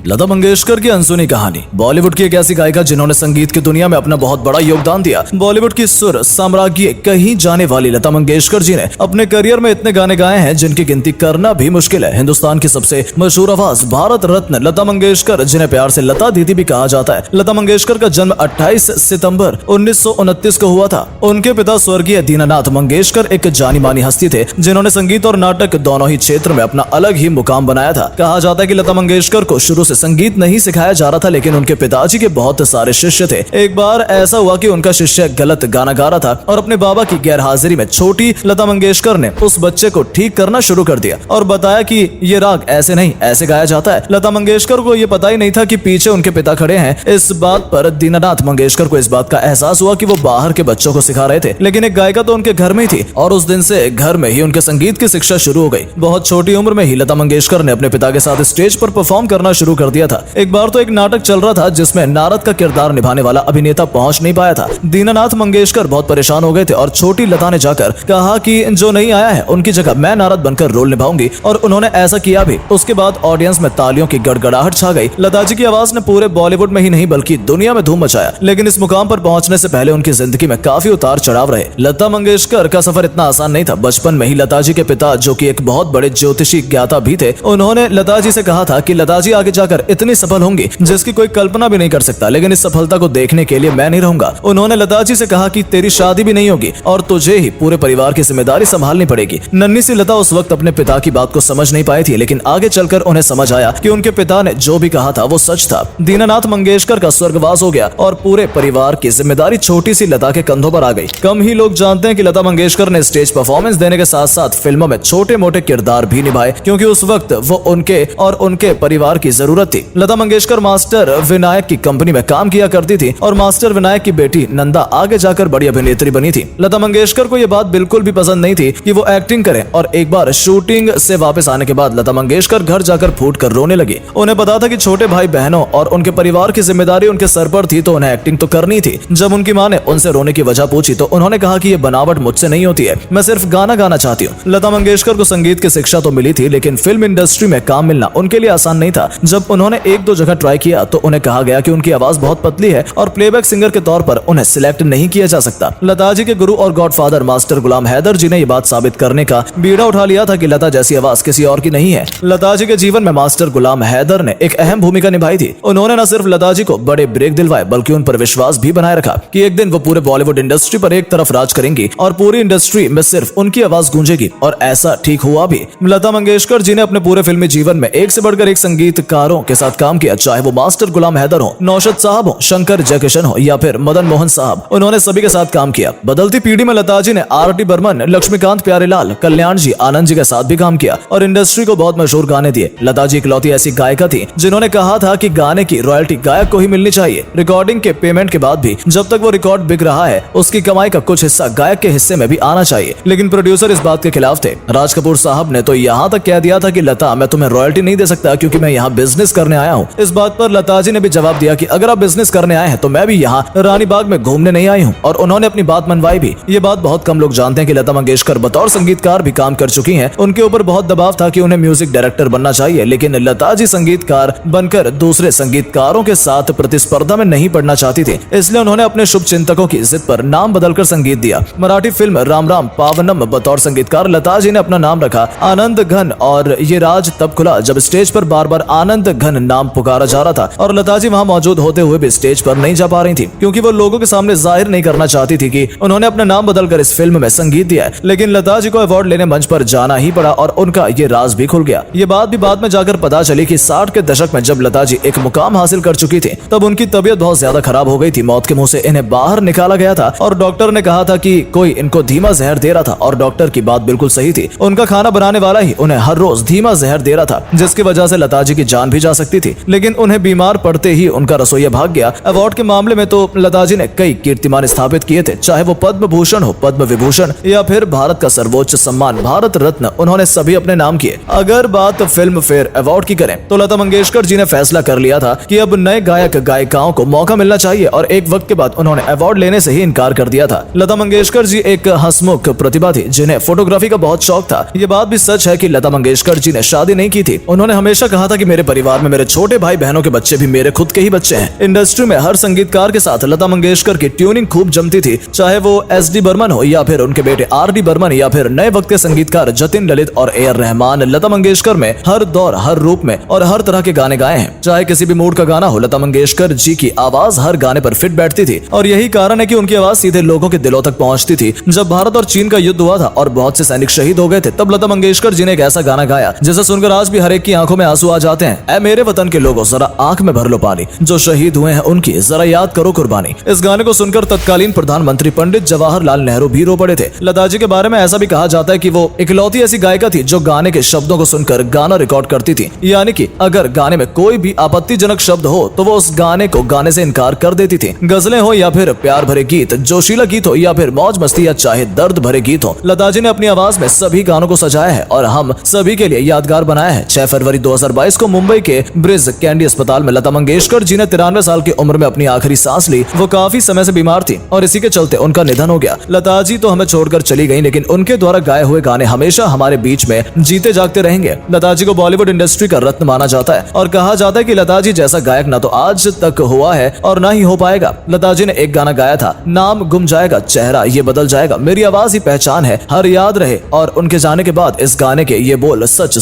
लता मंगेशकर की अनसुनी कहानी। बॉलीवुड की एक ऐसी गायिका जिन्होंने संगीत की दुनिया में अपना बहुत बड़ा योगदान दिया। बॉलीवुड की सुर साम्राज्ञी कहीं जाने वाली लता मंगेशकर जी ने अपने करियर में इतने गाने गाए हैं जिनकी गिनती करना भी मुश्किल है। हिंदुस्तान की सबसे मशहूर आवाज भारत रत्न लता मंगेशकर, जिन्हें प्यार से लता दीदी भी कहा जाता है। लता मंगेशकर का जन्म 28 सितंबर 1929 को हुआ था। उनके पिता स्वर्गीय दीनानाथ मंगेशकर एक जानी मानी हस्ती थे जिन्होंने संगीत और नाटक दोनों ही क्षेत्र में अपना अलग ही मुकाम बनाया था। कहा जाता है कि लता मंगेशकर को शुरू से संगीत नहीं सिखाया जा रहा था, लेकिन उनके पिताजी के बहुत सारे शिष्य थे। एक बार ऐसा हुआ कि उनका शिष्य गलत गाना गा रहा था और अपने बाबा की गैर हाजिरी में छोटी लता मंगेशकर ने उस बच्चे को ठीक करना शुरू कर दिया और बताया कि ये राग ऐसे नहीं ऐसे गाया जाता है। लता मंगेशकर को ये पता ही नहीं था कि पीछे उनके पिता खड़े हैं। इस बात पर दीनानाथ मंगेशकर को इस बात का एहसास हुआ कि वो बाहर के बच्चों को सिखा रहे थे, लेकिन एक गायिका तो उनके घर में ही थी और उस दिन से घर में ही उनके संगीत की शिक्षा शुरू हो गई। बहुत छोटी उम्र में ही लता मंगेशकर ने अपने पिता के साथ स्टेज पर परफॉर्म करना शुरू कर दिया था। एक बार तो एक नाटक चल रहा था जिसमें नारद का किरदार निभाने वाला अभिनेता पहुंच नहीं पाया था। दीनानाथ मंगेशकर बहुत परेशान हो गए थे और छोटी लता ने जाकर कहा कि जो नहीं आया है उनकी जगह मैं नारद बनकर रोल निभाऊंगी, और उन्होंने ऐसा किया भी। उसके बाद ऑडियंस में तालियों की गड़गड़ाहट छा गई। लता जी की आवाज ने पूरे बॉलीवुड में ही नहीं बल्कि दुनिया में धूम मचाया, लेकिन इस मुकाम पर पहुंचने से पहले उनकी जिंदगी में काफी उतार चढ़ाव रहे। लता मंगेशकर का सफर इतना आसान नहीं था। बचपन में ही लता जी के पिता, जो कि एक बहुत बड़े ज्योतिषी ज्ञाता भी थे, उन्होंने लता जी से कहा था कि लता जी आगे जाकर इतनी सफल होंगी जिसकी कोई कल्पना भी नहीं कर सकता, लेकिन इस सफलता को देखने के लिए मैं नहीं रहूंगा। उन्होंने लता जी से कहा कि तेरी शादी भी नहीं होगी और तुझे ही पूरे परिवार की जिम्मेदारी संभालनी पड़ेगी। नन्ही सी लता उस वक्त अपने पिता की बात को समझ नहीं पाई थी, लेकिन आगे चलकर उन्हें समझ आया कि उनके पिता ने जो भी कहा था वो सच था। दीनानाथ मंगेशकर का स्वर्गवास हो गया और पूरे परिवार की जिम्मेदारी छोटी सी लता के कंधों पर आ गई। कम ही लोग जानते हैं कि लता मंगेशकर ने स्टेज परफॉर्मेंस देने के साथ साथ फिल्मों में छोटे मोटे किरदार भी निभाए, क्योंकि उस वक्त वो उनके और उनके परिवार की जरूरत थी। लता मंगेशकर मास्टर विनायक की कंपनी में काम किया करती थी और मास्टर विनायक की बेटी नंदा आगे जाकर बड़ी अभिनेत्री बनी थी। लता मंगेशकर को यह बात बिल्कुल भी पसंद नहीं थी कि वो एक्टिंग करें, और एक बार शूटिंग से वापस आने के बाद लता मंगेशकर घर जाकर फूट कर रोने लगी। उन्हें पता था कि छोटे भाई बहनों और उनके परिवार की जिम्मेदारी उनके सर पर थी, तो उन्हें एक्टिंग तो करनी थी। जब उनकी मां ने उनसे रोने की वजह पूछी तो उन्होंने कहा कि ये बनावट मुझसे नहीं होती है, मैं सिर्फ गाना गाना चाहती हूँ। लता मंगेशकर को संगीत की शिक्षा तो मिली थी, लेकिन फिल्म इंडस्ट्री में काम मिलना उनके लिए आसान नहीं था। जब उन्होंने एक दो जगह ट्राई किया तो उन्हें कहा गया कि उनकी आवाज बहुत पतली है और प्लेबैक सिंगर के तौर पर उन्हें सिलेक्ट नहीं किया जा सकता। लता जी के गुरु और गॉडफादर मास्टर गुलाम हैदर जी ने ये बात साबित करने का बीड़ा उठा लिया था कि लता जैसी आवाज किसी और की नहीं है। लता जी के जीवन में मास्टर गुलाम हैदर ने एक अहम भूमिका निभाई थी। उन्होंने न सिर्फ लता जी को बड़े ब्रेक दिलवाए बल्कि उन पर विश्वास भी बनाए रखा कि एक दिन वो पूरे बॉलीवुड इंडस्ट्री पर एक तरफ राज करेंगी और पूरी इंडस्ट्री में सिर्फ उनकी आवाज गूंजेगी, और ऐसा ठीक हुआ भी। लता मंगेशकर जी ने अपने पूरे फिल्मी जीवन में एक से बढ़कर एक संगीतकारों के साथ काम किया, चाहे वो मास्टर गुलाम हैदर हो, नौशाद साहब हो, शंकर जयकिशन हो या फिर मदन मोहन साहब। उन्होंने सभी के साथ काम किया। बदलती पीढ़ी में लता जी ने आर.डी. बर्मन, लक्ष्मीकांत प्यारेलाल, कल्याण जी, आनंद जी के साथ भी काम किया और इंडस्ट्री को बहुत मशहूर गाने दिए। लता जी इकलौती ऐसी गायिका थी जिन्होंने कहा था कि गाने की रॉयल्टी गायक को ही मिलनी चाहिए। रिकॉर्डिंग के पेमेंट के बाद भी जब तक वो रिकॉर्ड बिक रहा है उसकी कमाई का कुछ हिस्सा गायक के हिस्से में भी आना चाहिए, लेकिन प्रोड्यूसर इस बात के खिलाफ थे। राज कपूर साहब ने तो यहाँ तक कह दिया था कि लता, मैं तुम्हें रॉयल्टी नहीं दे सकता क्योंकि मैं यहाँ बिजनेस करने आया हूँ। इस बात पर लता जी ने भी जवाब दिया कि अगर आप बिजनेस करने आए हैं तो मैं भी यहाँ रानी बाग में घूमने नहीं आई हूँ, और उन्होंने अपनी बात मनवाई भी। ये बात बहुत कम लोग जानते हैं कि लता मंगेशकर बतौर संगीतकार भी काम कर चुकी हैं। उनके ऊपर बहुत दबाव था कि उन्हें म्यूजिक डायरेक्टर बनना चाहिए, लेकिन लता जी संगीतकार बनकर दूसरे संगीतकारों के साथ प्रतिस्पर्धा में नहीं पड़ना चाहती थी, इसलिए उन्होंने अपने शुभ चिंतकों की जिद पर नाम बदलकर संगीत दिया। मराठी फिल्म राम राम पावनम बतौर संगीतकार लता जी ने अपना नाम रखा आनंद घन, और ये राज तब खुला जब स्टेज पर बार बार आनंद घन नाम पुकारा जा रहा था और लता जी वहां मौजूद होते हुए भी स्टेज पर नहीं जा पा रही थी, क्योंकि वो लोगों के सामने जाहिर नहीं करना चाहती थी कि उन्होंने अपना नाम बदलकर इस फिल्म में संगीत दिया है। लेकिन लता जी को अवार्ड लेने मंच पर जाना ही पड़ा और उनका ये राज भी खुल गया। ये बात भी बाद में जाकर पता चली कि 60 के दशक में जब लता जी एक मुकाम हासिल कर चुकी थी तब उनकी तबीयत बहुत ज्यादा खराब हो गई थी। मौत के मुंह से इन्हें बाहर निकाला गया था और डॉक्टर ने कहा था कि कोई इनको धीमा जहर दे रहा था, और डॉक्टर की बात बिल्कुल सही थी। उनका खाना बनाने वाला ही उन्हें हर रोज धीमा जहर दे रहा था, जिसकी वजह से लता जी की जान भी जा सकती थी, लेकिन उन्हें बीमार पड़ते ही उनका रसोइया भाग गया। अवार्ड के मामले में तो लता जी ने कई कीर्तिमान स्थापित किए थे, चाहे वो पद्म भूषण हो, पद्म विभूषण या फिर भारत का सर्वोच्च सम्मान भारत रत्न, उन्होंने सभी अपने नाम किए। अगर बात फिल्म फेयर अवार्ड की करें तो लता मंगेशकर जी ने फैसला कर लिया था कि अब नए गायक गायिकाओं को मौका मिलना चाहिए, और एक वक्त के बाद उन्होंने अवार्ड लेने से ही इनकार कर दिया था। लता मंगेशकर जी एक हंसमुख प्रतिभा थी जिन्हें फोटोग्राफी का बहुत शौक था। ये बात भी सच है कि लता मंगेशकर जी ने शादी नहीं की थी। उन्होंने हमेशा कहा था कि मेरे परिवार परिवार में मेरे छोटे भाई बहनों के बच्चे भी मेरे खुद के ही बच्चे हैं। इंडस्ट्री में हर संगीतकार के साथ लता मंगेशकर की ट्यूनिंग खूब जमती थी, चाहे वो SD बर्मन हो या फिर उनके बेटे RD बर्मन या फिर नए वक्त के संगीतकार जतिन ललित और AR रहमान। लता मंगेशकर में हर दौर, हर रूप में और हर तरह के गाने गाए हैं। चाहे किसी भी मूड का गाना हो, लता मंगेशकर जी की आवाज हर गाने पर फिट बैठती थी और यही कारण है कि उनकी आवाज सीधे लोगों के दिलों तक पहुंचती थी। जब भारत और चीन का युद्ध हुआ था और बहुत से सैनिक शहीद हो गए थे, तब लता मंगेशकर जी ने एक ऐसा गाना गाया जिसे सुनकर आज भी हर एक की आंखों में आंसू आ जाते हैं। ऐ मेरे वतन के लोगों, जरा आंख में भर लो पानी, जो शहीद हुए हैं उनकी जरा याद करो कुर्बानी। इस गाने को सुनकर तत्कालीन प्रधानमंत्री पंडित जवाहरलाल नेहरू भी रो पड़े थे। लता जी के बारे में ऐसा भी कहा जाता है कि वो इकलौती ऐसी गायिका थी जो गाने के शब्दों को सुनकर गाना रिकॉर्ड करती थी, यानी कि अगर गाने में कोई भी आपत्तिजनक शब्द हो तो वो उस गाने को गाने से इनकार कर देती थी। गजलें हो या फिर प्यार भरे गीत, जोशीला गीत हो या फिर मौज मस्ती या चाहे दर्द भरे गीत हो, लता जी ने अपनी आवाज में सभी गानों को सजाया है और हम सभी के लिए यादगार बनाया है। 6 फरवरी 2022 को मुंबई के ब्रिज कैंडी अस्पताल में लता मंगेशकर जी ने 93 साल की उम्र में अपनी आखिरी सांस ली। वो काफी समय से बीमार थी और इसी के चलते उनका निधन हो गया। लता जी तो हमें छोड़कर चली गई, लेकिन उनके द्वारा गाए हुए गाने हमेशा हमारे बीच में जीते जागते रहेंगे। लता जी को बॉलीवुड इंडस्ट्री का रत्न माना जाता है और कहा जाता है कि लता जी जैसा गायक ना तो आज तक हुआ है और ना ही हो पाएगा। लता जी ने एक गाना गाया था, नाम गुम जाएगा, चेहरा ये बदल जाएगा, मेरी आवाज ही पहचान है, हर याद रहे। और उनके जाने के बाद इस गाने के ये बोल सच